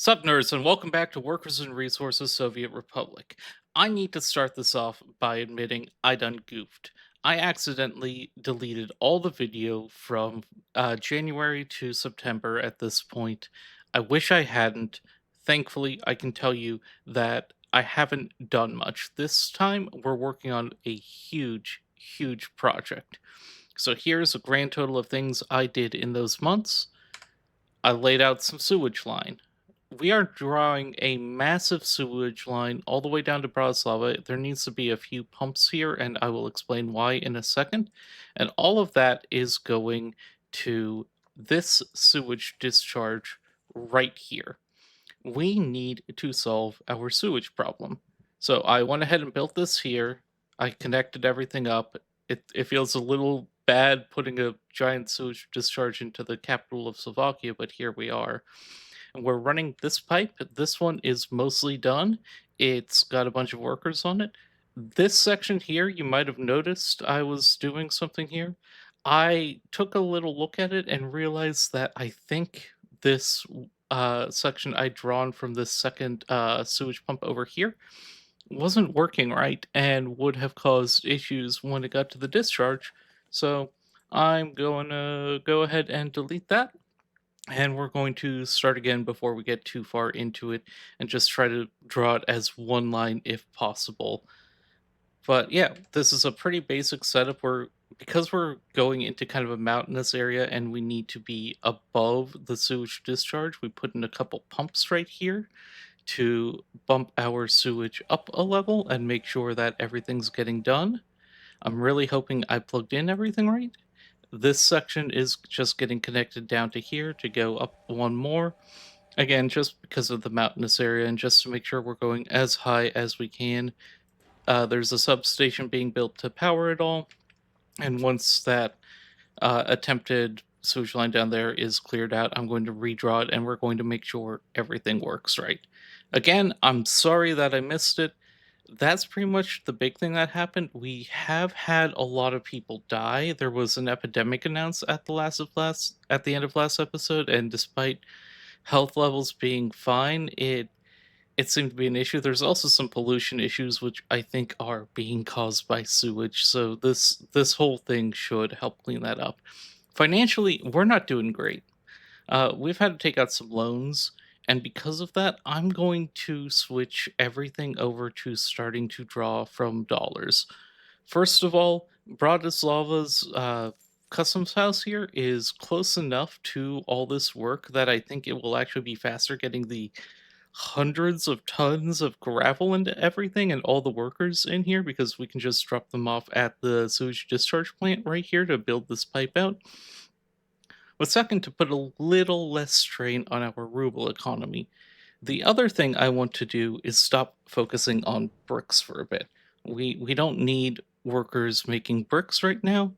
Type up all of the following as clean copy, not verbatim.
Sup, nerds, and welcome back to Workers and Resources Soviet Republic. I need to start this off by admitting I done goofed. I accidentally deleted all the video from January to September at this point. I wish I hadn't. Thankfully, I can tell you that I haven't done much. This time, we're working on a huge project. So here's a grand total of things I did in those months. I laid out some sewage line. We are drawing a massive sewage line all the way down to Bratislava. There needs to be a few pumps here, and I will explain why in a second. And all of that is going to this sewage discharge right here. We need to solve our sewage problem. So I went ahead and built this here. I connected everything up. It feels a little bad putting a giant sewage discharge into the capital of Slovakia, but here we are. And we're running this pipe. This one is mostly done. It's got a bunch of workers on it. This section here, you might have noticed I was doing something here. I took a little look at it and realized that I think this section I'd drawn from this second sewage pump over here wasn't working right and would have caused issues when it got to the discharge. So I'm going to go ahead and delete that, and we're going to start again before we get too far into it and just try to draw it as one line if possible. But yeah, this is a pretty basic setup where, because we're going into kind of a mountainous area and we need to be above the sewage discharge, we put in a couple pumps right here to bump our sewage up a level and make sure that everything's getting done. I'm really hoping I plugged in everything right. This section is just getting connected down to here to go up one more. Again, just because of the mountainous area and just to make sure we're going as high as we can. There's a substation being built to power it all. And once that attempted sewage line down there is cleared out, I'm going to redraw it and we're going to make sure everything works right. Again, I'm sorry that I missed it. That's pretty much the big thing that happened. We have had a lot of people die. There was an epidemic announced at the end of last episode, and despite health levels being fine, it seemed to be an issue. There's also some pollution issues which I think are being caused by sewage. So this whole thing should help clean that up. Financially, we're not doing great. We've had to take out some loans, and because of that, I'm going to switch everything over to starting to draw from dollars. First of all, Bratislava's customs house here is close enough to all this work that I think it will actually be faster getting the hundreds of tons of gravel into everything and all the workers in here, because we can just drop them off at the sewage discharge plant right here to build this pipe out. But second, to put a little less strain on our ruble economy. The other thing I want to do is stop focusing on bricks for a bit. We don't need workers making bricks right now.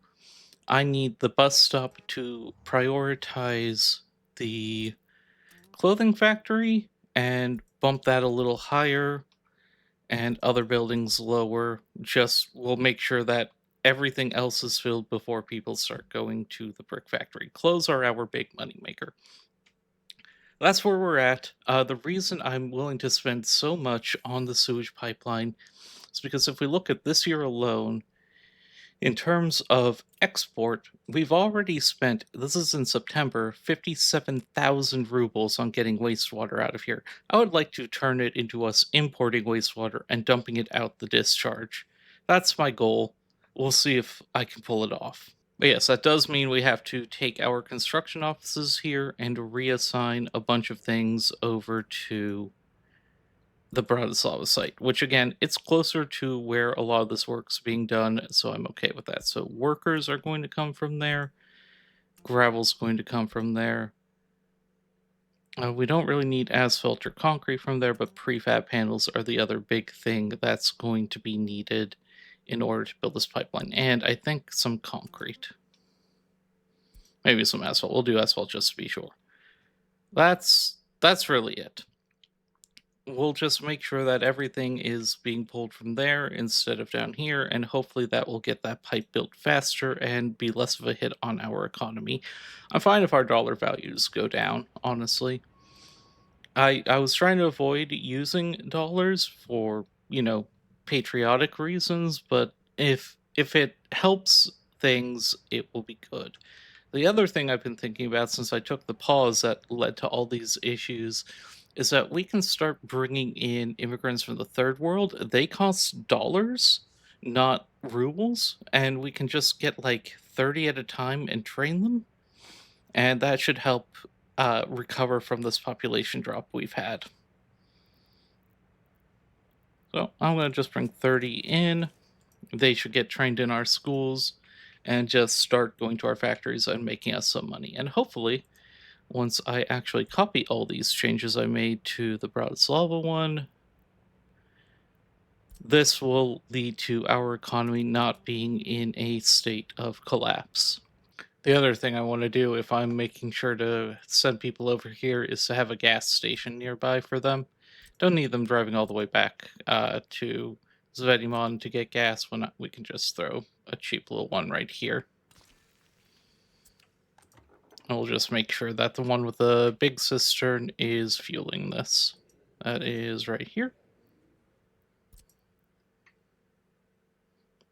I need the bus stop to prioritize the clothing factory and bump that a little higher, and other buildings lower. Just we'll make sure that everything else is filled before people start going to the brick factory. Clothes are our big money maker. That's where we're at. The reason I'm willing to spend so much on the sewage pipeline is because if we look at this year alone, in terms of export, we've already spent, this is in September, 57,000 rubles on getting wastewater out of here. I would like to turn it into us importing wastewater and dumping it out the discharge. That's my goal. We'll see if I can pull it off. But yes, that does mean we have to take our construction offices here and reassign a bunch of things over to the Bratislava site, which again, it's closer to where a lot of this work's being done, so I'm okay with that. So workers are going to come from there, gravel's going to come from there. We don't really need asphalt or concrete from there, but prefab panels are the other big thing that's going to be needed in order to build this pipeline. And I think some concrete. Maybe some asphalt. We'll do asphalt just to be sure. That's really it. We'll just make sure that everything is being pulled from there instead of down here, and hopefully that will get that pipe built faster and be less of a hit on our economy. I'm fine if our dollar values go down, honestly. I was trying to avoid using dollars for, patriotic reasons, but if it helps things, it will be good. The other thing I've been thinking about since I took the pause that led to all these issues is that we can start bringing in immigrants from the third world. They cost dollars, not rubles, and we can just get like 30 at a time and train them. And that should help recover from this population drop we've had. So I'm going to just bring 30 in. They should get trained in our schools and just start going to our factories and making us some money. And hopefully, once I actually copy all these changes I made to the Bratislava one, this will lead to our economy not being in a state of collapse. The other thing I want to do if I'm making sure to send people over here is to have a gas station nearby for them. Don't need them driving all the way back to Zvedimon to get gas when we can just throw a cheap little one right here. And we'll just make sure that the one with the big cistern is fueling this. That is right here.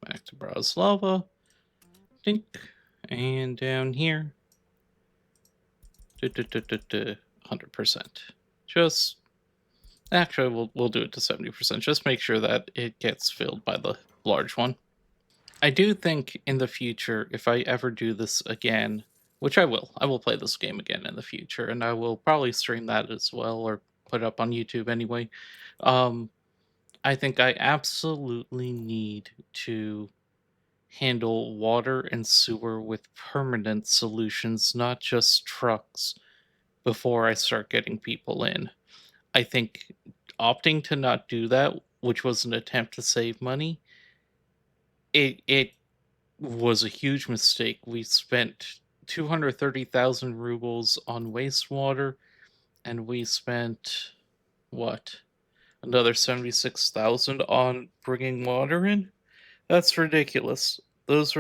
Back to Bratislava. Dink. And down here. 100%. Just actually we'll do it to 70%. Just make sure that it gets filled by the large one. I do think in the future, if I ever do this again, which I will play this game again in the future, and I will probably stream that as well or put it up on YouTube anyway. Um, I think I absolutely need to handle water and sewer with permanent solutions, not just trucks, before I start getting people in. I think opting to not do that, which was an attempt to save money, it was a huge mistake. We spent 230,000 rubles on wastewater, and we spent what? Another 76,000 on bringing water in? That's ridiculous. That's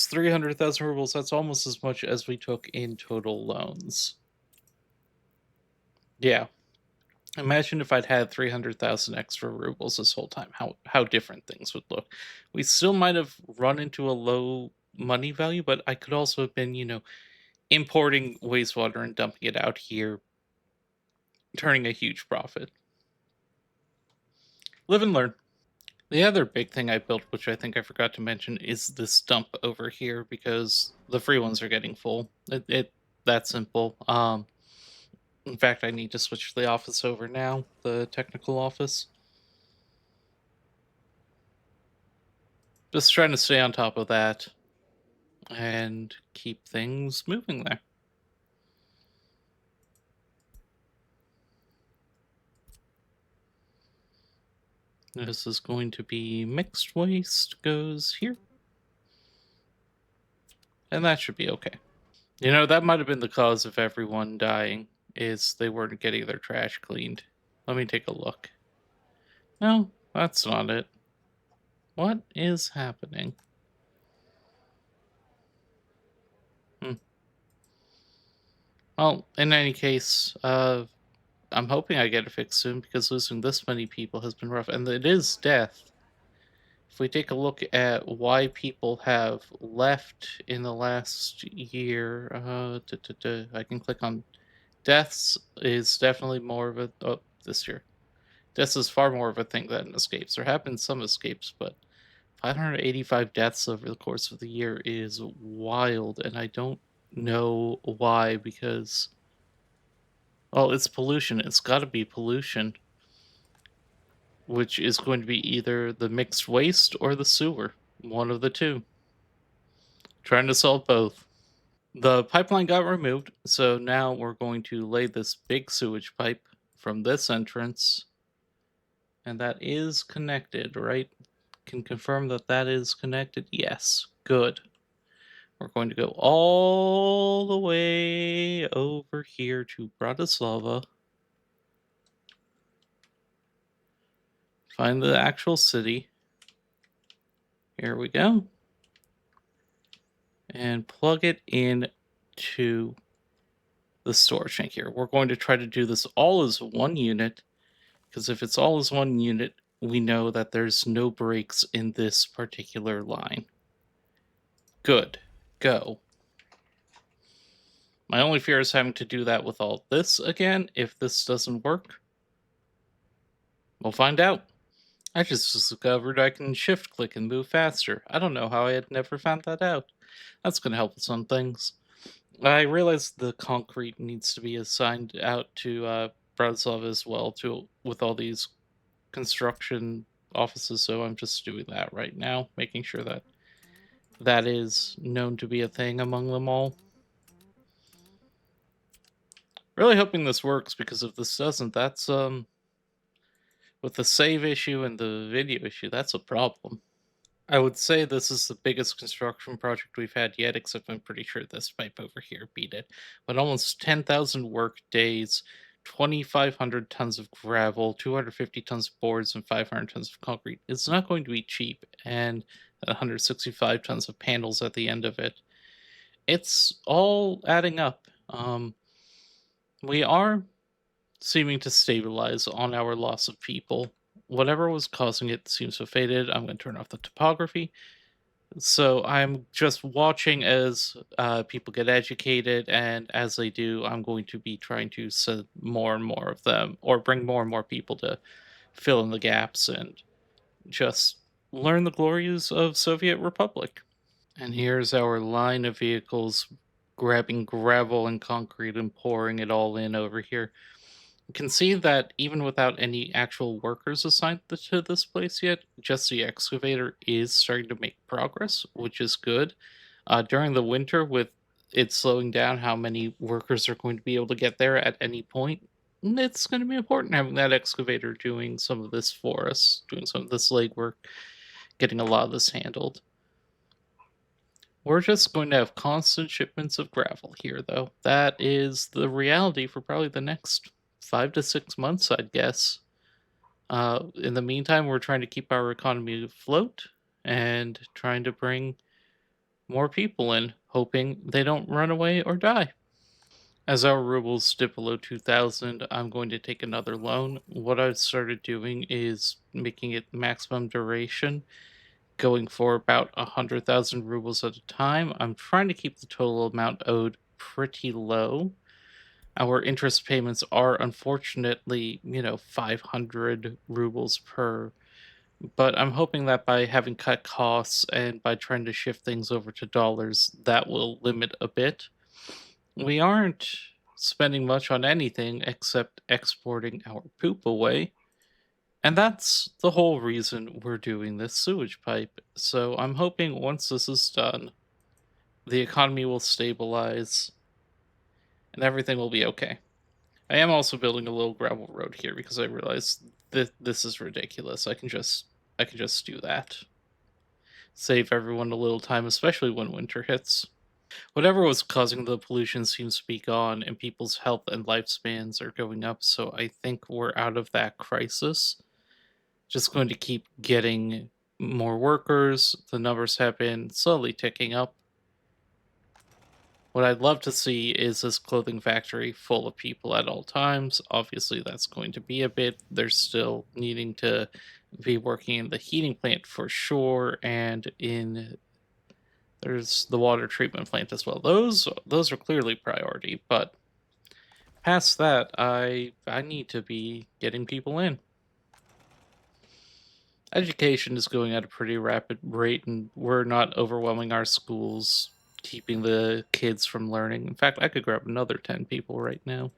300,000 rubles. That's almost as much as we took in total loans. Yeah. Imagine if I'd had 300,000 extra rubles this whole time. How different things would look. We still might have run into a low money value, but I could also have been, importing wastewater and dumping it out here, turning a huge profit. Live and learn. The other big thing I built, which I think I forgot to mention, is this dump over here because the free ones are getting full. It that simple. In fact, I need to switch the office over now, the technical office. Just trying to stay on top of that and keep things moving there. This is going to be mixed waste goes here. And that should be okay. That might have been the cause of everyone dying, is they weren't getting their trash cleaned. Let me take a look. No, that's not it. What is happening? Hmm. Well, in any case, I'm hoping I get it fixed soon because losing this many people has been rough. And it is death. If we take a look at why people have left in the last year, I can click on deaths is definitely more of a this year. Deaths is far more of a thing than escapes. There have been some escapes, but 585 deaths over the course of the year is wild, and I don't know why because well, it's pollution. It's got to be pollution, which is going to be either the mixed waste or the sewer. One of the two. Trying to solve both. The pipeline got removed, so now we're going to lay this big sewage pipe from this entrance, and that is connected, right? Can confirm that that is connected. Yes, good. We're going to go all the way over here to Bratislava. Find the actual city. Here we go. And plug it in to the storage tank here. We're going to try to do this all as one unit, because if it's all as one unit, we know that there's no breaks in this particular line. Good. Go. My only fear is having to do that with all this again. If this doesn't work, we'll find out. I just discovered I can shift click and move faster. I don't know how I had never found that out. That's going to help with some things. I realize the concrete needs to be assigned out to Bratislava as well, to with all these construction offices. So I'm just doing that right now, making sure that that is known to be a thing among them all. Really hoping this works, because if this doesn't, that's with the save issue and the video issue, that's a problem. I would say this is the biggest construction project we've had yet, except I'm pretty sure this pipe over here beat it. But almost 10,000 work days, 2,500 tons of gravel, 250 tons of boards, and 500 tons of concrete. It's not going to be cheap, and 165 tons of panels at the end of it. It's all adding up. We are seeming to stabilize on our loss of people. Whatever was causing it seems to have faded. I'm going to turn off the topography. So I'm just watching as people get educated, and as they do, I'm going to be trying to send more and more of them, or bring more and more people to fill in the gaps and just learn the glories of Soviet Republic. And here's our line of vehicles grabbing gravel and concrete and pouring it all in over here. You can see that even without any actual workers assigned to this place yet, just the excavator is starting to make progress, which is good. During the winter, with it slowing down how many workers are going to be able to get there at any point, it's going to be important having that excavator doing some of this for us, doing some of this legwork, getting a lot of this handled. We're just going to have constant shipments of gravel here, though. That is the reality for probably the next 5 to 6 months, I'd guess. In the meantime, we're trying to keep our economy afloat and trying to bring more people in, hoping they don't run away or die. As our rubles dip below 2,000, I'm going to take another loan. What I've started doing is making it maximum duration, going for about 100,000 rubles at a time. I'm trying to keep the total amount owed pretty low. Our interest payments are unfortunately, 500 rubles per. But I'm hoping that by having cut costs and by trying to shift things over to dollars, that will limit a bit. We aren't spending much on anything except exporting our poop away. And that's the whole reason we're doing this sewage pipe. So I'm hoping once this is done, the economy will stabilize and everything will be okay. I am also building a little gravel road here because I realized that this is ridiculous. I can just do that. Save everyone a little time, especially when winter hits. Whatever was causing the pollution seems to be gone, and people's health and lifespans are going up, so I think we're out of that crisis. Just going to keep getting more workers. The numbers have been slowly ticking up. What I'd love to see is this clothing factory full of people at all times. Obviously, that's going to be a bit. They're still needing to be working in the heating plant for sure, and in there's the water treatment plant as well. Those are clearly priority, but past that, I need to be getting people in. Education is going at a pretty rapid rate, and we're not overwhelming our schools, keeping the kids from learning. In fact, I could grab another 10 people right now.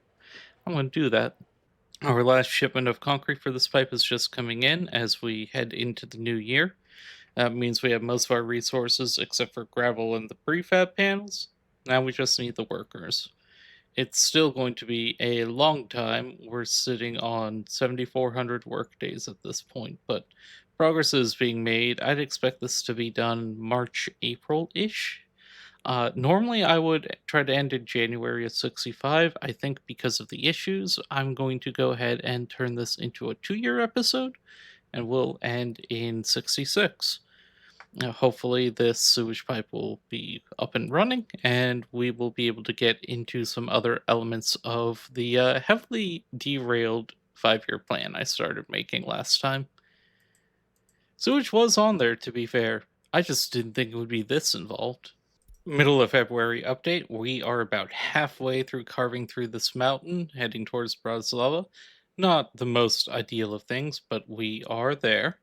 I'm going to do that. Our last shipment of concrete for this pipe is just coming in as we head into the new year. That means we have most of our resources except for gravel and the prefab panels. Now we just need the workers. It's still going to be a long time. We're sitting on 7,400 work days at this point, but progress is being made. I'd expect this to be done March, April ish. Normally, I would try to end in January of 65. I think because of the issues, I'm going to go ahead and turn this into a 2-year episode, and we'll end in 66. Hopefully, this sewage pipe will be up and running, and we will be able to get into some other elements of the heavily derailed 5-year plan I started making last time. Sewage was on there, to be fair. I just didn't think it would be this involved. Middle of February update. We are about halfway through carving through this mountain, heading towards Bratislava. Not the most ideal of things, but we are there.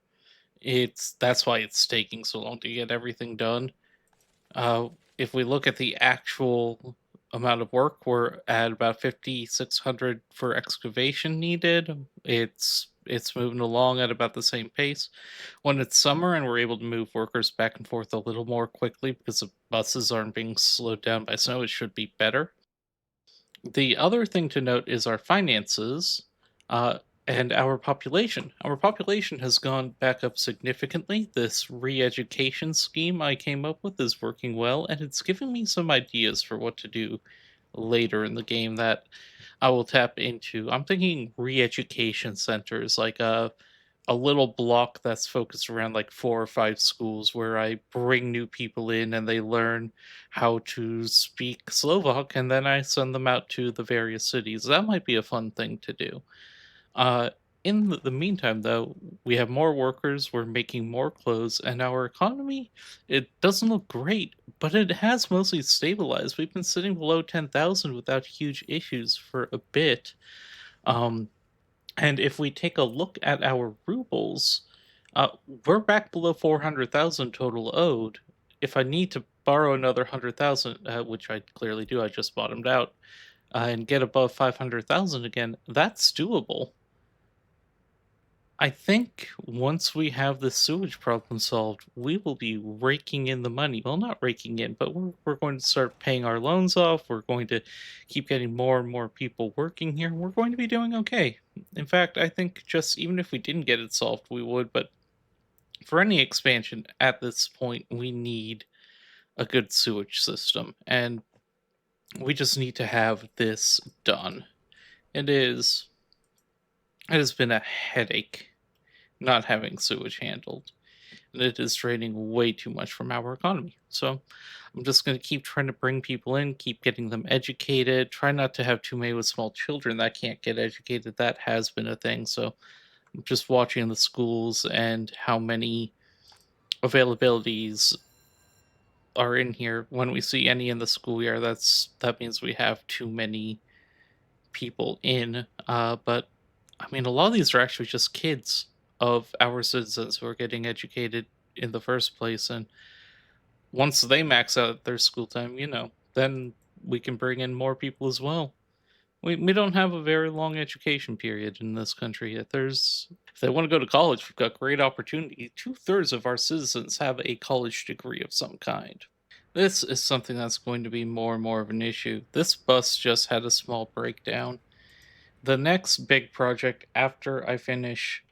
That's why it's taking so long to get everything done. Uh, if we look at the actual amount of work, we're at about 5,600 for excavation needed. It's moving along at about the same pace. When it's summer and we're able to move workers back and forth a little more quickly because the buses aren't being slowed down by snow, it should be better. The other thing to note is our finances uh, and our population. Our population has gone back up significantly. This re education scheme I came up with is working well, and it's giving me some ideas for what to do later in the game that I will tap into. I'm thinking re education centers, like a little block that's focused around like 4 or 5 schools where I bring new people in and they learn how to speak Slovak, and then I send them out to the various cities. That might be a fun thing to do. Uh, in the meantime, though, we have more workers, we're making more clothes, and our economy, it doesn't look great, but it has mostly stabilized. We've been sitting below 10,000 without huge issues for a bit. Um, and if we take a look at our rubles, we're back below 400,000 total owed. If I need to borrow another 100,000, which I clearly do, I just bottomed out, and get above 500,000 again, that's doable. I think once we have the sewage problem solved, we will be raking in the money. Well, not raking in, but we're going to start paying our loans off. We're going to keep getting more and more people working here. We're going to be doing okay. In fact, I think just even if we didn't get it solved, we would. But for any expansion at this point, we need a good sewage system. And we just need to have this done. It is, it has been a headache not having sewage handled, and it is draining way too much from our economy. So I'm just going to keep trying to bring people in, keep getting them educated, try not to have too many with small children that can't get educated. That has been a thing. So I'm just watching the schools and how many availabilities are in here. When we see any in the school year, that means we have too many people in. But I mean, a lot of these are actually just kids of our citizens who are getting educated in the first place, and once they max out their school time, then we can bring in more people as well. We don't have a very long education period in this country yet. If they want to go to college, we've got great opportunity. 2/3 of our citizens have a college degree of some kind. This is something that's going to be more and more of an issue. This bus just had a small breakdown. The next big project after I finish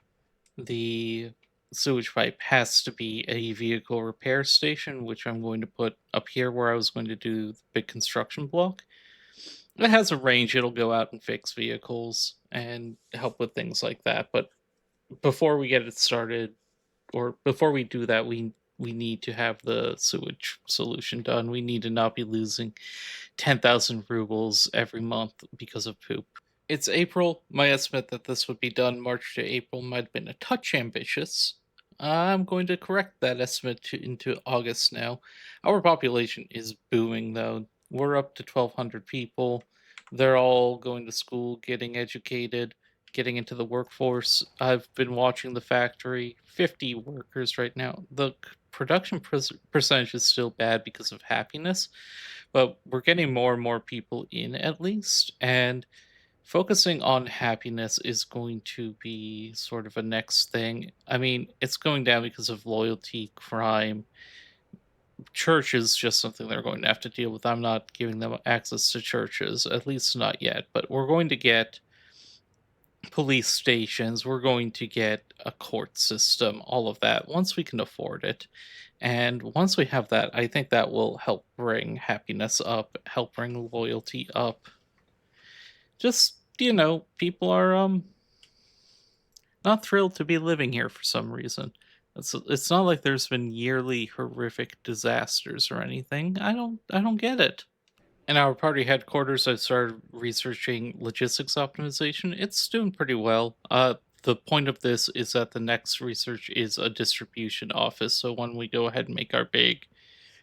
the sewage pipe has to be a vehicle repair station, which I'm going to put up here where I was going to do the big construction block. It has a range, it'll go out and fix vehicles and help with things like that. But before we get it started, or before we do that, we need to have the sewage solution done. We need to not be losing 10,000 rubles every month because of poop. It's April. My estimate that this would be done March to April might have been a touch ambitious. I'm going to correct that estimate into August now. Our population is booming, though. We're up to 1,200 people. They're all going to school, getting educated, getting into the workforce. I've been watching the factory, 50 workers right now. The production percentage is still bad because of happiness, but we're getting more and more people in at least. And focusing on happiness is going to be sort of a next thing. I mean, it's going down because of loyalty, crime. Church is just something they're going to have to deal with. I'm not giving them access to churches, at least not yet. But we're going to get police stations, we're going to get a court system, all of that once we can afford it. And once we have that, I think that will help bring happiness up, help bring loyalty up. Just, people are not thrilled to be living here for some reason. It's not like there's been yearly horrific disasters or anything. I don't get it. In our party headquarters, I started researching logistics optimization. It's doing pretty well. The point of this is that the next research is a distribution office. So when we go ahead and make our big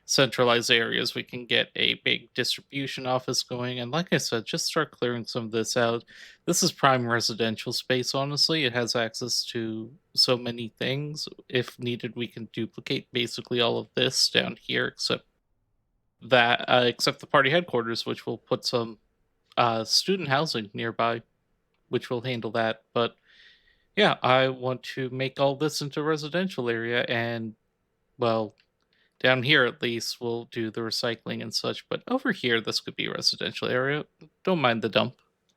centralized areas, we can get a big distribution office going. And like I said, just start clearing some of this out. This is prime residential space, honestly. It has access to so many things. If needed, we can duplicate basically all of this down here, except the party headquarters, which will put some student housing nearby, which will handle that. But yeah, I want to make all this into a residential area, and well, down here at least we'll do the recycling and such. But over here, this could be a residential area. Don't mind the dump.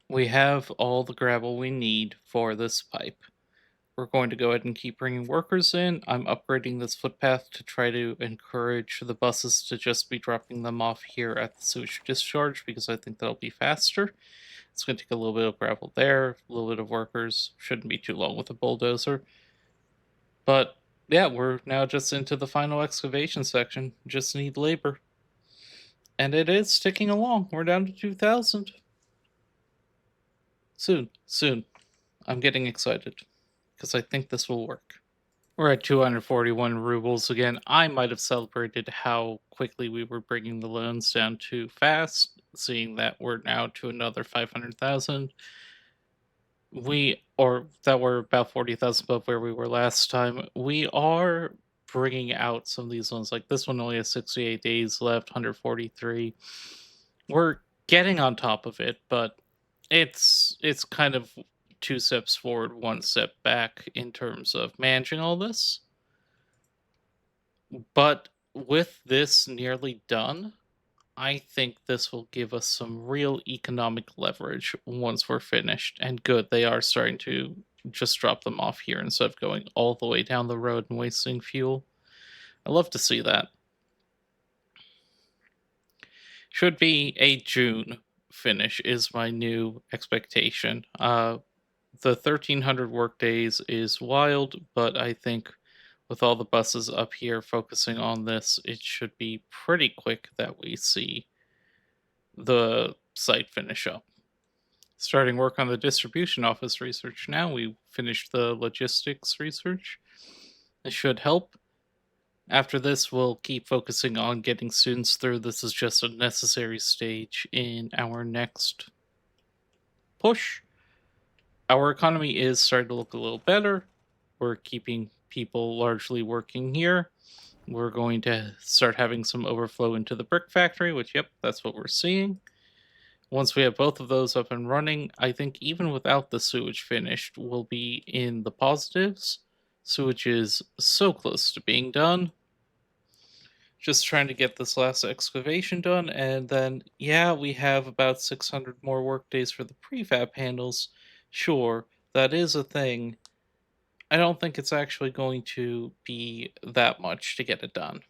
We have all the gravel we need for this pipe. We're going to go ahead and keep bringing workers in. I'm upgrading this footpath to try to encourage the buses to just be dropping them off here at the sewage discharge because I think that'll be faster. It's going to take a little bit of gravel there, a little bit of workers. Shouldn't be too long with a bulldozer. But yeah, we're now just into the final excavation section. Just need labor. And it is ticking along. We're down to 2,000. Soon, soon. I'm getting excited because I think this will work. We're at 241 rubles again. I might have celebrated how quickly we were bringing the loans down too fast, seeing that we're now to another 500,000. Or that we're about 40,000 above where we were last time. We are bringing out some of these loans. Like this one only has 68 days left, 143. We're getting on top of it, but it's kind of two steps forward, one step back in terms of managing all this. But with this nearly done, I think this will give us some real economic leverage once we're finished. And good, they are starting to just drop them off here instead of going all the way down the road and wasting fuel. I love to see that. Should be a June finish is my new expectation. The 1,300 work days is wild, but I think with all the buses up here focusing on this, it should be pretty quick that we see the site finish up. Starting work on the distribution office research now. We finished the logistics research. It should help. After this, we'll keep focusing on getting students through. This is just a necessary stage in our next push. Our economy is starting to look a little better. We're keeping people largely working here. We're going to start having some overflow into the brick factory, which, yep, that's what we're seeing. Once we have both of those up and running, I think even without the sewage finished, we'll be in the positives. Sewage is so close to being done. Just trying to get this last excavation done, and then, yeah, we have about 600 more work days for the prefab panels. Sure, that is a thing. I don't think it's actually going to be that much to get it done.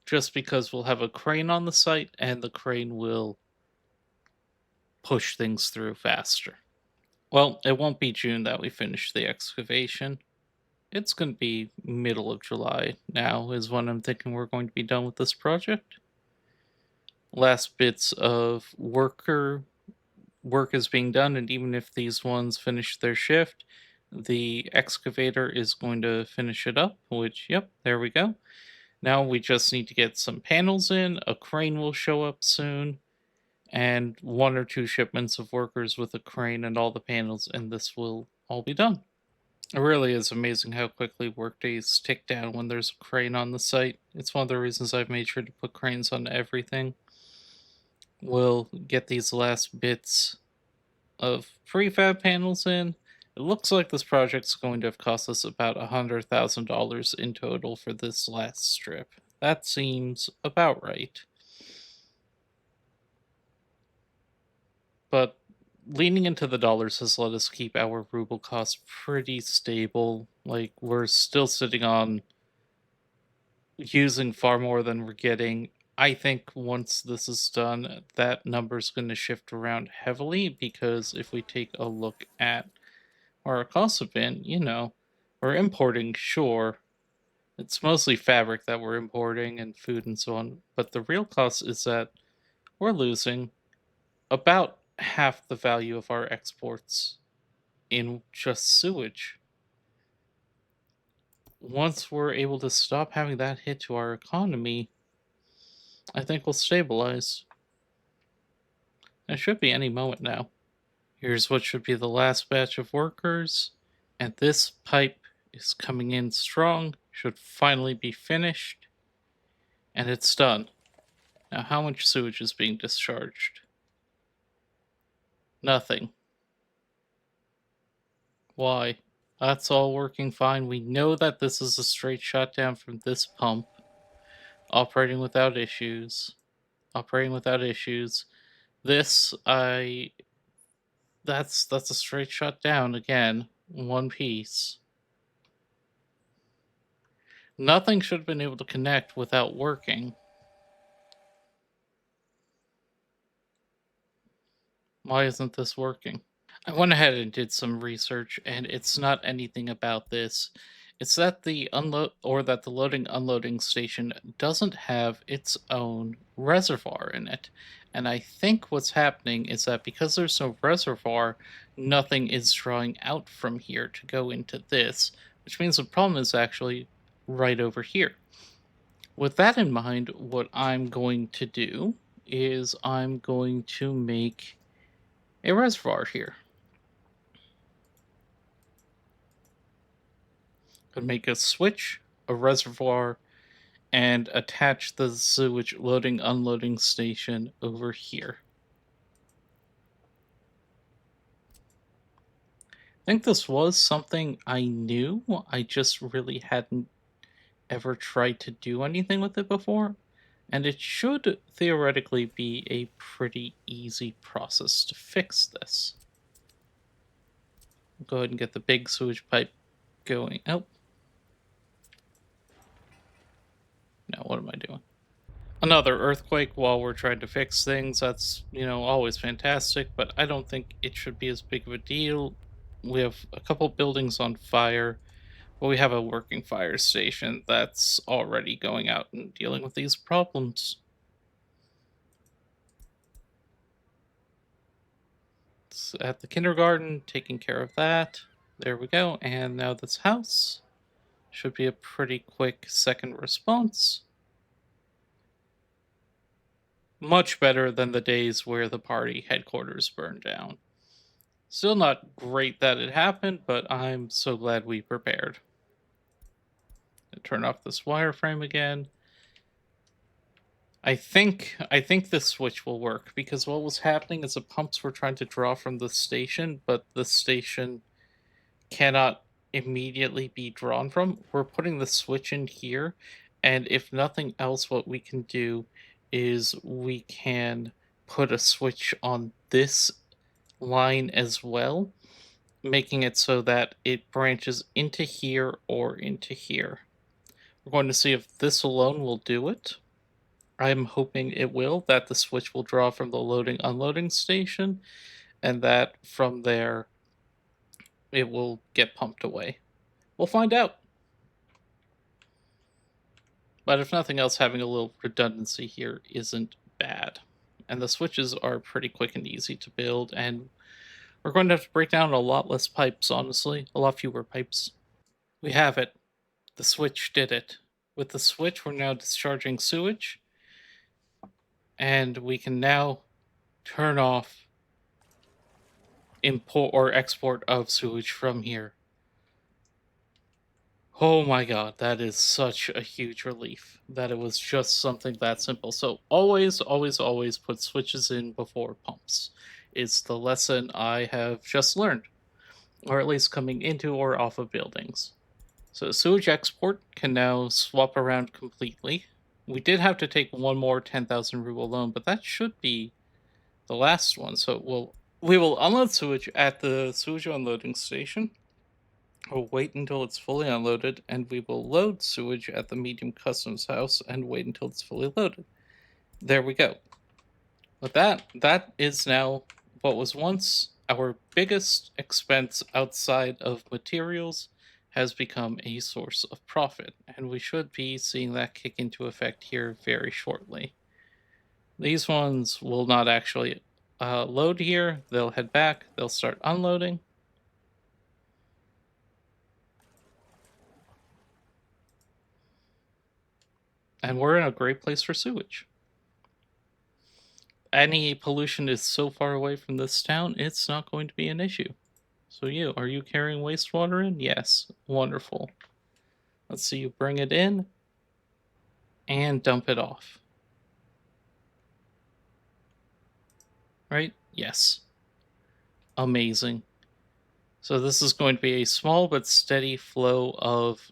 Just because we'll have a crane on the site, and the crane will push things through faster. Well, it won't be June that we finish the excavation. It's going to be middle of July now, is when I'm thinking we're going to be done with this project. Last bits of work is being done, and even if these ones finish their shift, the excavator is going to finish it up, which, yep, there we go. Now we just need to get some panels in, a crane will show up soon, and one or two shipments of workers with a crane and all the panels, and this will all be done. It really is amazing how quickly workdays tick down when there's a crane on the site. It's one of the reasons I've made sure to put cranes on everything. We'll get these last bits of prefab panels in. It looks like this project's going to have cost us about $100,000 in total for this last strip. That seems about right. But leaning into the dollars has let us keep our ruble costs pretty stable. Like, we're still sitting on using far more than we're getting. I think once this is done, that number's going to shift around heavily because if we take a look at where our costs have been, We're importing, sure. It's mostly fabric that we're importing and food and so on. But the real cost is that we're losing about half the value of our exports in just sewage. Once we're able to stop having that hit to our economy, I think we'll stabilize. It should be any moment now. Here's what should be the last batch of workers, and this pipe is coming in strong, should finally be finished, and it's done. Now, how much sewage is being discharged? Nothing. Why? That's all working fine. We know that this is a straight shutdown from this pump, operating without issues. Operating without issues. This, that's a straight shutdown again, one piece. Nothing should have been able to connect without working. Why isn't this working? I went ahead and did some research, and it's not anything about this. It's that the loading unloading station doesn't have its own reservoir in it. And I think what's happening is that because there's no reservoir, nothing is drawing out from here to go into this, which means the problem is actually right over here. With that in mind, what I'm going to do is I'm going to make a reservoir here. Could make a switch, a reservoir, and attach the sewage loading unloading station over here. I think this was something I knew, I just really hadn't ever tried to do anything with it before, and it should theoretically be a pretty easy process to fix this. Go ahead and get the big sewage pipe going. Oh. No, what am I doing? Another earthquake while we're trying to fix things. That's, always fantastic, but I don't think it should be as big of a deal. We have a couple buildings on fire, but we have a working fire station that's already going out and dealing with these problems. It's at the kindergarten, taking care of that. There we go. And now this house should be a pretty quick second response. Much better than the days where the party headquarters burned down. Still not great that it happened, but I'm so glad we prepared. Turn off this wireframe again. I think this switch will work, because what was happening is the pumps were trying to draw from the station, but the station cannot immediately be drawn from. We're putting the switch in here, and if nothing else, what we can do is we can put a switch on this line as well, making it so that it branches into here or into here. We're going to see if this alone will do it. I'm hoping it will, that the switch will draw from the loading unloading station, and that from there it will get pumped away. We'll find out. But if nothing else, having a little redundancy here isn't bad. And the switches are pretty quick and easy to build, and we're going to have to break down a lot less pipes, honestly. A lot fewer pipes. We have it. The switch did it. With the switch, we're now discharging sewage, and we can now turn off import or export of sewage from here. Oh my god, that is such a huge relief that it was just something that simple. So always, always, always put switches in before pumps. It's the lesson I have just learned, or at least coming into or off of buildings. So sewage export can now swap around completely. We did have to take one more 10,000 ruble loan, but that should be the last one. So we will unload sewage at the sewage unloading station. We'll wait until it's fully unloaded, and we will load sewage at the medium customs house and wait until it's fully loaded. There we go. With that is now what was once our biggest expense outside of materials has become a source of profit, and we should be seeing that kick into effect here very shortly. These ones will not actually load here. They'll head back, they'll start unloading. And we're in a great place for sewage. Any pollution is so far away from this town, it's not going to be an issue. So are you carrying wastewater in? Yes. Wonderful. Let's see you bring it in and dump it off. Right? Yes. Amazing. So this is going to be a small but steady flow of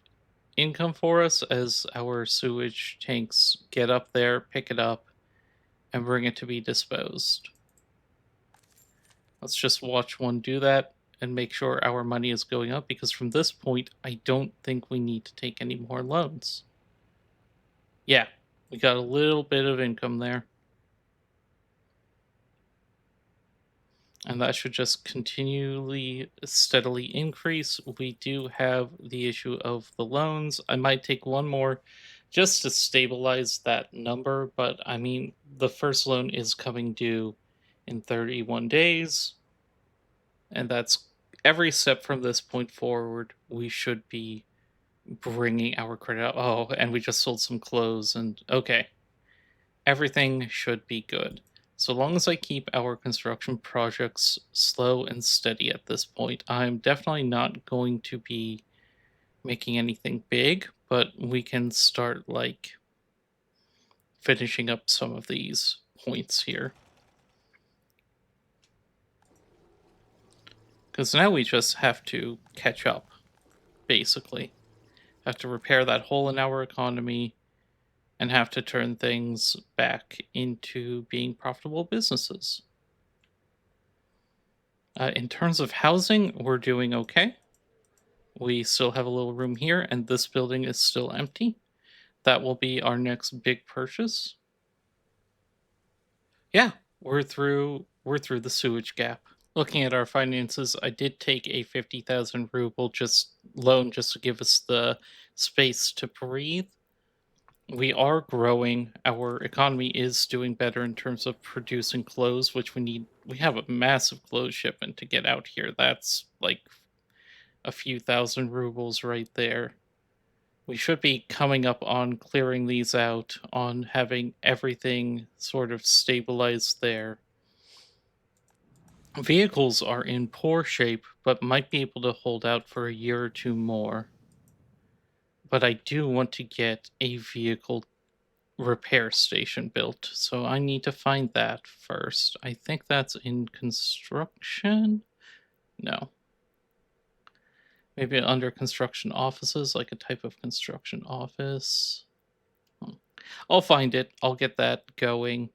income for us as our sewage tanks get up there, pick it up, and bring it to be disposed. Let's just watch one do that and make sure our money is going up, because from this point, I don't think we need to take any more loans. Yeah, we got a little bit of income there. And that should just continually, steadily increase. We do have the issue of the loans. I might take one more just to stabilize that number, but I mean, the first loan is coming due in 31 days, and that's every step from this point forward. We should be bringing our credit up. Oh, and we just sold some clothes, and okay, everything should be good. So long as I keep our construction projects slow and steady at this point, I'm definitely not going to be making anything big, but we can start like finishing up some of these points here. Because now we just have to catch up, basically. Have to repair that hole in our economy and have to turn things back into being profitable businesses. In terms of housing, we're doing okay. We still have a little room here, and this building is still empty. That will be our next big purchase. Yeah, we're through the sewage gap. Looking at our finances, I did take a 50,000 ruble just loan just to give us the space to breathe. We are growing. Our economy is doing better in terms of producing clothes, which we need. We have a massive clothes shipment to get out here. That's like a few thousand rubles right there. We should be coming up on clearing these out, on having everything sort of stabilized there. Vehicles are in poor shape, but might be able to hold out for a year or two more. But I do want to get a vehicle repair station built, so I need to find that first. I think that's in construction. No. Maybe under construction offices, like a type of construction office. I'll find it. I'll get that going.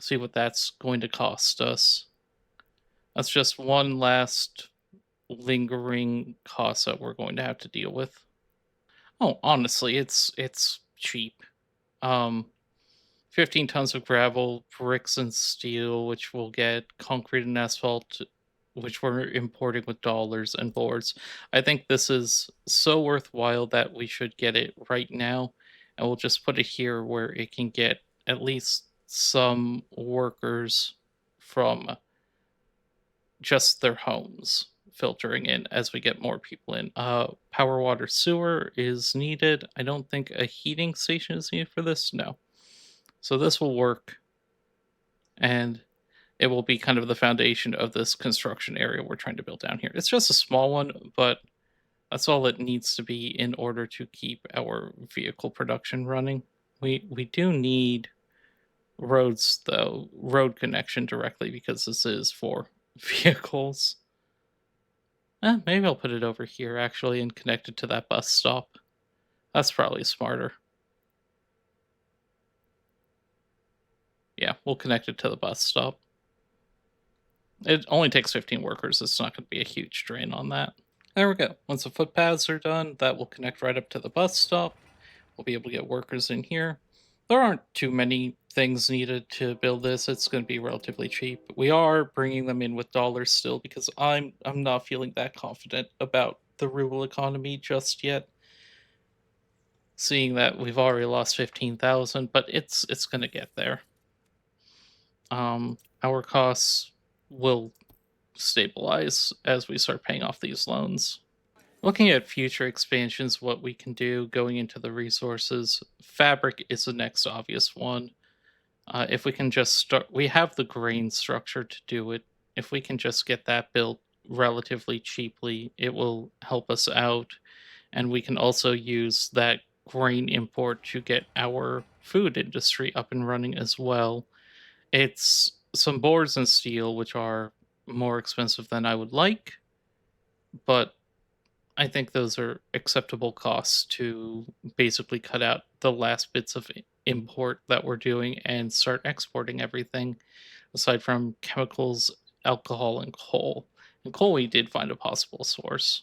See what that's going to cost us. That's just one last lingering cost that we're going to have to deal with. Oh, honestly, it's cheap. Um 15 tons of gravel, bricks and steel, which we'll get, concrete and asphalt, which we're importing with dollars, and boards. I think this is so worthwhile that we should get it right now. And we'll just put it here where it can get at least some workers from just their homes filtering in as we get more people in. Power, water, sewer is needed. I don't think a heating station is needed for this. No. So this will work, and it will be kind of the foundation of this construction area we're trying to build down here. It's just a small one, but that's all it needs to be in order to keep our vehicle production running. We do need roads though, road connection directly, because this is for vehicles. Maybe I'll put it over here actually and connect it to that bus stop. That's probably smarter. Yeah, we'll connect it to the bus stop. It only takes 15 workers. It's not going to be a huge drain on that. There we go. Once the footpaths are done, that will connect right up to the bus stop. We'll be able to get workers in here. There aren't too many things needed to build this. It's going to be relatively cheap. We are bringing them in with dollars still, because I'm not feeling that confident about the real economy just yet, seeing that we've already lost 15,000, but it's going to get there. Our costs will stabilize as we start paying off these loans. Looking at future expansions, what we can do going into the resources, fabric is the next obvious one. If we can just start, we have the grain structure to do it. If we can just get that built relatively cheaply, it will help us out. And we can also use that grain import to get our food industry up and running as well. It's some boards and steel, which are more expensive than I would like, but I think those are acceptable costs to basically cut out the last bits of import that we're doing and start exporting everything aside from chemicals, alcohol, and coal. And coal, we did find a possible source.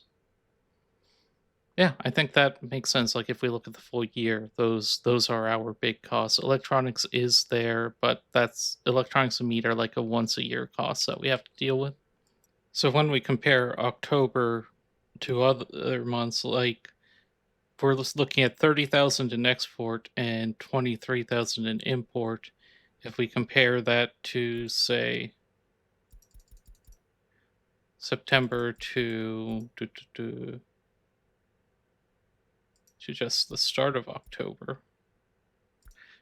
Yeah, I think that makes sense. Like if we look at the full year, those are our big costs. Electronics is there, but that's electronics and meat are like a once a year cost that we have to deal with. So when we compare October to other months, like we're just looking at 30,000 in export and 23,000 in import. If we compare that to say September to just the start of October,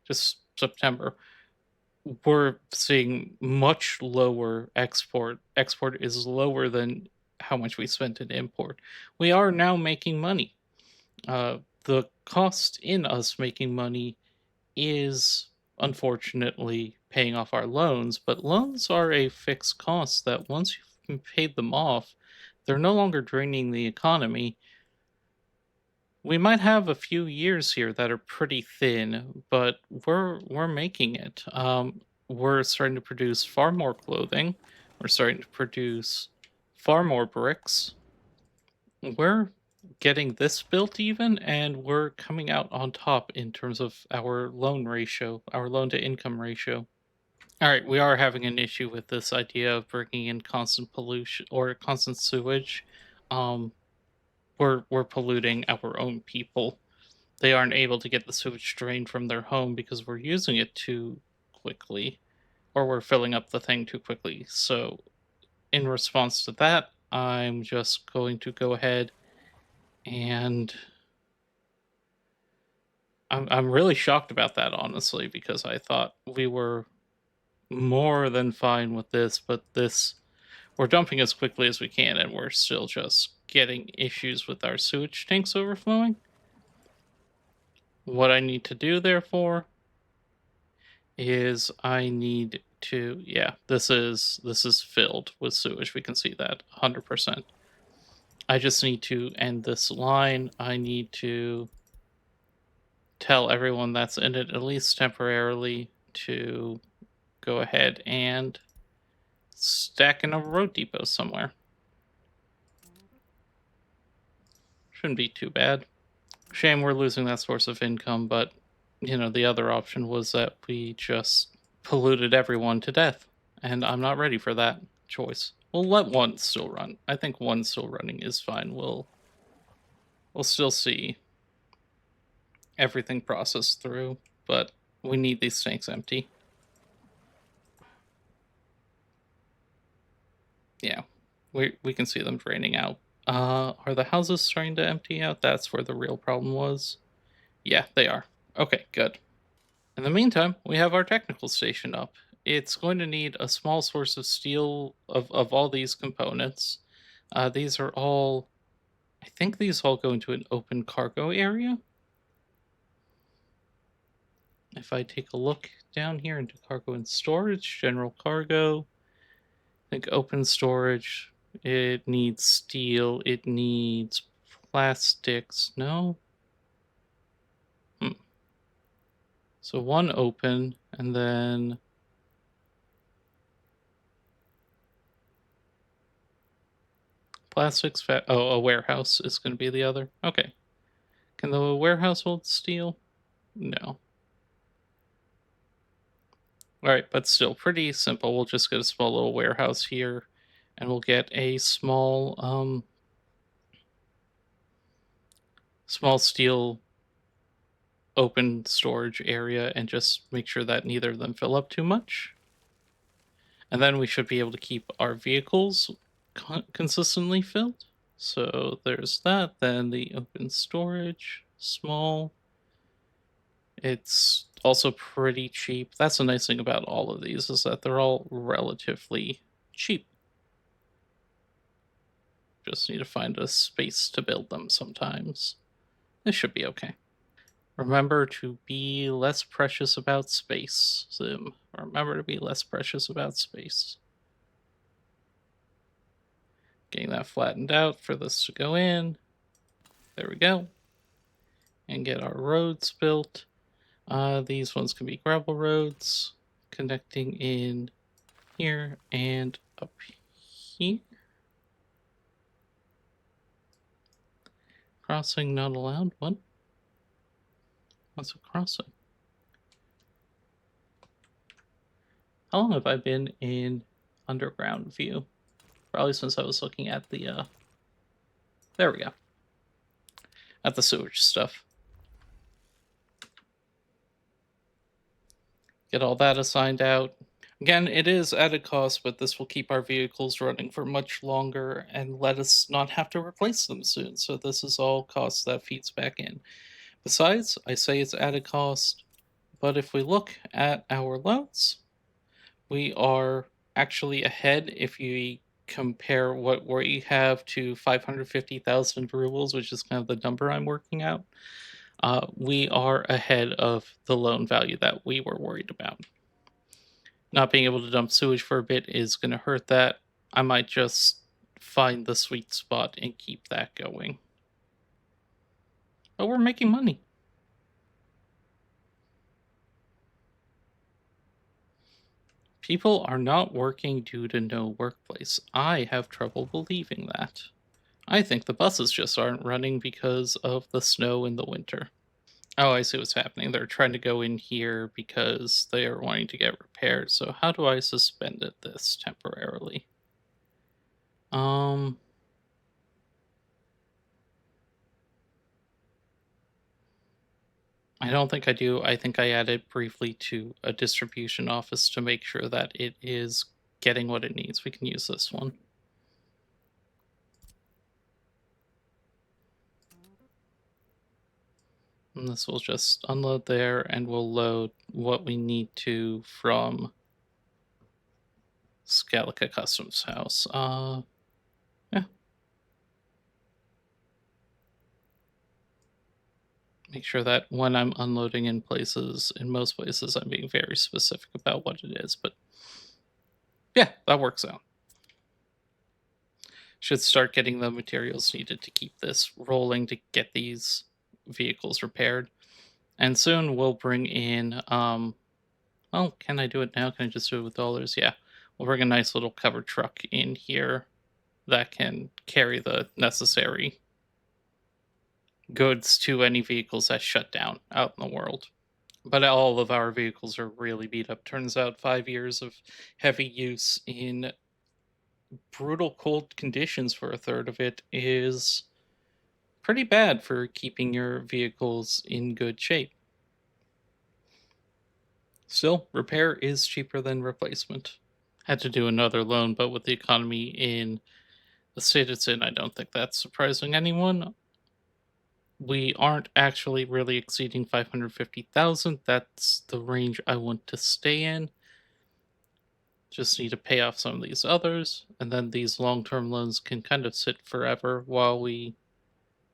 just September, we're seeing much lower export. Export is lower than how much we spent in import. We are now making money. The cost in us making money is unfortunately paying off our loans, but loans are a fixed cost that once you've paid them off, they're no longer draining the economy. We might have a few years here that are pretty thin, but we're making it. We're starting to produce far more clothing. We're starting to produce far more bricks. We're getting this built even, and we're coming out on top in terms of our loan ratio, our loan to income ratio. All right, we are having an issue with this idea of bringing in constant pollution or constant sewage. Um, we're polluting our own people. They aren't able to get the sewage drained from their home because we're using it too quickly, or we're filling up the thing too quickly. So, in response to that, I'm just going to go ahead and I'm really shocked about that, honestly, because I thought we were more than fine with this, but this we're dumping as quickly as we can, and we're still just getting issues with our sewage tanks overflowing. What I need to do, therefore, is I need to this is filled with sewage. We can see that 100%. I just need to end this line. I need to tell everyone that's in it, at least temporarily, to go ahead and stack in a road depot somewhere. Shouldn't be too bad. Shame we're losing that source of income, but the other option was that we just polluted everyone to death, and I'm not ready for that choice. We'll let one still run. I think one still running is fine. We'll still see everything processed through, but we need these tanks empty. Yeah, we can see them draining out. Are the houses starting to empty out? That's where the real problem was. Yeah, they are. Okay, good. In the meantime, we have our technical station up. It's going to need a small source of steel of all these components. These are all, I think these all go into an open cargo area. If I take a look down here into cargo and storage, general cargo, I think open storage, it needs steel, it needs plastics. No? Hmm. So one open, and then plastics. A warehouse is going to be the other. Okay. Can the warehouse hold steel? No. All right, but still pretty simple. We'll just get a small little warehouse here, and we'll get a small small steel open storage area and just make sure that neither of them fill up too much. And then we should be able to keep our vehicles consistently filled. So there's that. Then the open storage, small. It's also pretty cheap. That's the nice thing about all of these is that they're all relatively cheap. Just need to find a space to build them sometimes. This should be okay. Remember to be less precious about space, Sim. Remember to be less precious about space. Getting that flattened out for this to go in. There we go. And get our roads built. These ones can be gravel roads connecting in here and up here. Crossing not allowed. What? What's a crossing? How long have I been in underground view? Probably since I was looking at the, there we go. At the sewage stuff. Get all that assigned out. Again, it is at a cost, but this will keep our vehicles running for much longer and let us not have to replace them soon. So this is all cost that feeds back in. Besides, I say it's at a cost, but if we look at our loans, we are actually ahead if you compare what we have to 550,000 rubles, which is kind of the number I'm working out. We are ahead of the loan value that we were worried about. Not being able to dump sewage for a bit is going to hurt that. I might just find the sweet spot and keep that going. But we're making money. People are not working due to no workplace. I have trouble believing that. I think the buses just aren't running because of the snow in the winter. Oh, I see what's happening. They're trying to go in here because they are wanting to get repaired. So how do I suspend this temporarily? I don't think I do. I think I added briefly to a distribution office to make sure that it is getting what it needs. We can use this one. And this will just unload there and we'll load what we need to from Scalica Customs House. Yeah. Make sure that when I'm unloading in places, in most places, I'm being very specific about what it is. But yeah, that works out. Should start getting the materials needed to keep this rolling to get these vehicles repaired. And soon we'll bring in, well, can I do it now? Can I just do it with dollars? Yeah. We'll bring a nice little covered truck in here that can carry the necessary goods to any vehicles that shut down out in the world. But all of our vehicles are really beat up. Turns out 5 years of heavy use in brutal cold conditions for a third of it is pretty bad for keeping your vehicles in good shape. Still, repair is cheaper than replacement. Had to do another loan, but with the economy in the state it's in, I don't think that's surprising anyone. We aren't actually really exceeding 550,000. That's the range I want to stay in. Just need to pay off some of these others, and then these long-term loans can kind of sit forever while we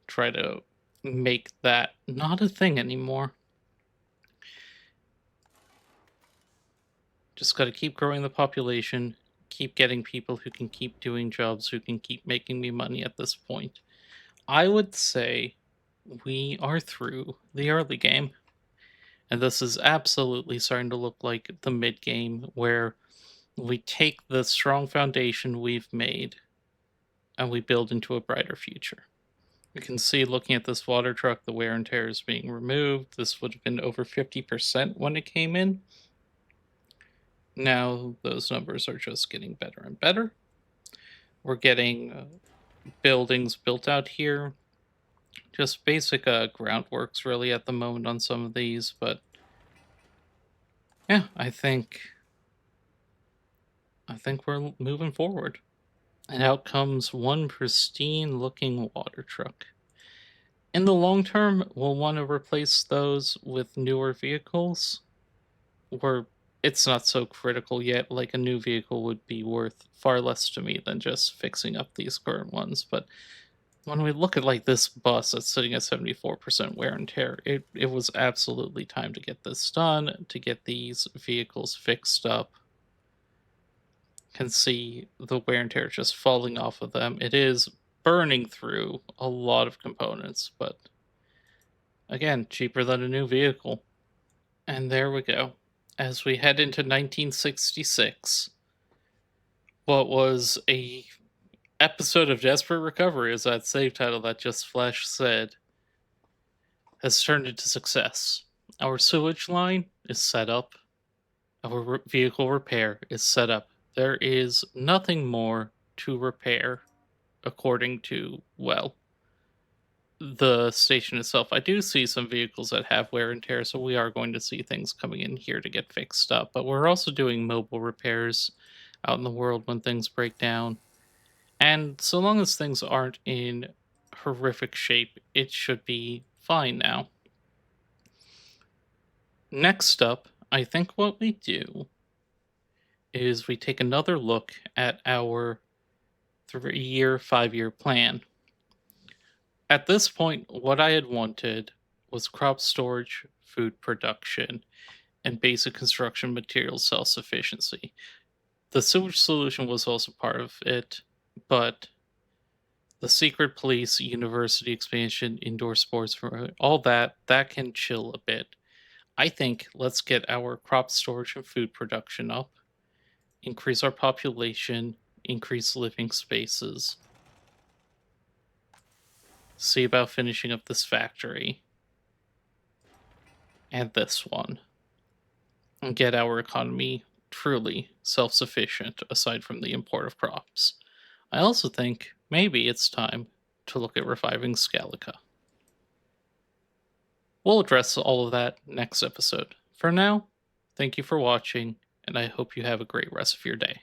try to make that not a thing anymore. Just got to keep growing the population, keep getting people who can keep doing jobs, who can keep making me money at this point. I would say we are through the early game. And this is absolutely starting to look like the mid game where we take the strong foundation we've made and we build into a brighter future. You can see looking at this water truck, the wear and tear is being removed. This would have been over 50% when it came in. Now those numbers are just getting better and better. We're getting buildings built out here. Just basic groundworks really at the moment on some of these, but yeah, I think we're moving forward. And out comes one pristine looking water truck. In the long term, we'll want to replace those with newer vehicles, where it's not so critical yet. Like a new vehicle would be worth far less to me than just fixing up these current ones. But when we look at like this bus that's sitting at 74% wear and tear, it was absolutely time to get this done, to get these vehicles fixed up. Can see the wear and tear just falling off of them. It is burning through a lot of components, but again, cheaper than a new vehicle. And there we go. As we head into 1966, what was a episode of Desperate Recovery, as that save title that just Flash said, has turned into success. Our sewage line is set up. Our vehicle repair is set up. There is nothing more to repair, according to, well, the station itself. I do see some vehicles that have wear and tear, so we are going to see things coming in here to get fixed up. But we're also doing mobile repairs out in the world when things break down. And so long as things aren't in horrific shape, it should be fine now. Next up, I think what we do is we take another look at our 3-year, 5-year plan. At this point, what I had wanted was crop storage, food production, and basic construction materials self sufficiency. The sewage solution was also part of it, but the secret police, university expansion, indoor sports, all that can chill a bit. I think let's get our crop storage and food production up, increase our population, increase living spaces, see about finishing up this factory and this one, and get our economy truly self sufficient aside from the import of crops. I also think maybe it's time to look at reviving Scalica. We'll address all of that next episode. For now, thank you for watching, and I hope you have a great rest of your day.